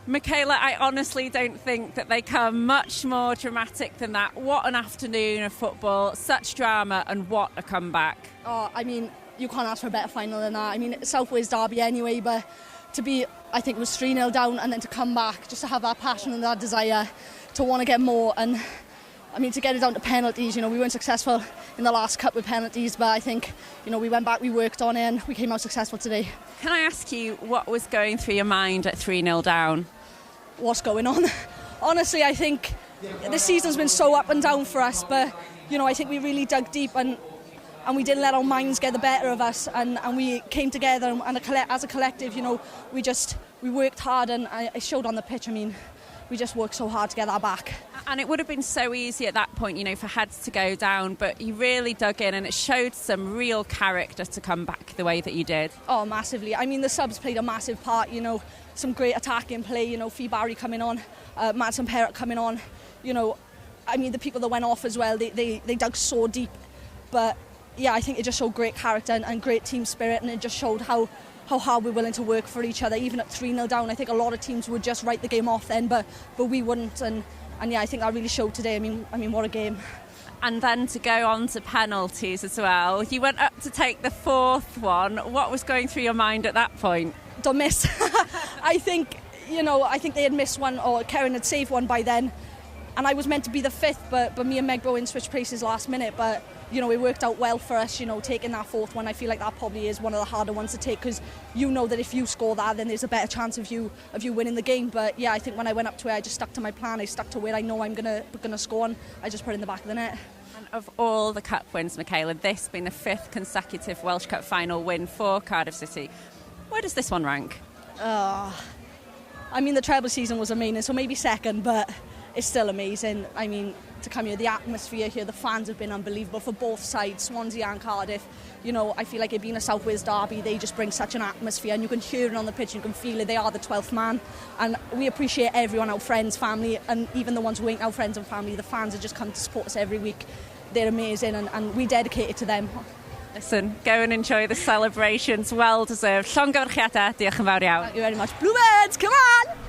Mikayla, I honestly don't think that they come much more dramatic than that. What an afternoon of football, such drama, and what a comeback. Oh, I mean, you can't ask for a better final than that. I mean, South Wales derby anyway, but to be, I think it was 3-0 down and then to come back, just to have that passion and that desire to want to get more. And I mean, to get it down to penalties, we weren't successful in the last cup with penalties, but I think, we went back, we worked on it, and we came out successful today. Can I ask you what was going through your mind at 3-0 down? What's going on? Honestly, I think this season's been so up and down for us, but, I think we really dug deep and we didn't let our minds get the better of us, and we came together and as a collective, we worked hard, and it showed on the pitch. I mean, we just worked so hard to get that back. And it would have been so easy at that point, for heads to go down, but you really dug in and it showed some real character to come back the way that you did. Oh, massively. I mean, the subs played a massive part, some great attacking play, Fee Barry coming on, Madsen Perrott coming on, I mean, the people that went off as well, they dug so deep. But, yeah, I think it just showed great character and great team spirit, and it just showed how hard we're willing to work for each other. Even at 3-0 down, I think a lot of teams would just write the game off then, but we wouldn't. And yeah, I think that really showed today. I mean, what a game. And then to go on to penalties as well. You went up to take the fourth one. What was going through your mind at that point? Don't miss. I think they had missed one, or Karen had saved one by then. And I was meant to be the fifth, but me and Meg Bowen switched places last minute. But, it worked out well for us, taking that fourth one. I feel like that probably is one of the harder ones to take, because that if you score that, then there's a better chance of you winning the game. But, yeah, I think when I went up to it, I just stuck to my plan. I stuck to where I know I'm gonna score, and I just put it in the back of the net. And of all the cup wins, Mikayla, this being the fifth consecutive Welsh Cup final win for Cardiff City. Where does this one rank? I mean, the treble season was amazing, so maybe second, but it's still amazing. I mean, to come here, the atmosphere here, the fans have been unbelievable for both sides, Swansea and Cardiff. I feel like it being a South Wales derby, they just bring such an atmosphere, and you can hear it on the pitch, you can feel it. They are the 12th man, and we appreciate everyone, our friends, family, and even the ones who ain't our friends and family. The fans have just come to support us every week. They're amazing, and we dedicate it to them. Listen, go and enjoy the celebrations, well deserved. Llongyfarchiadau, diolch yn fawr iawn. Thank you very much. Bluebirds, come on!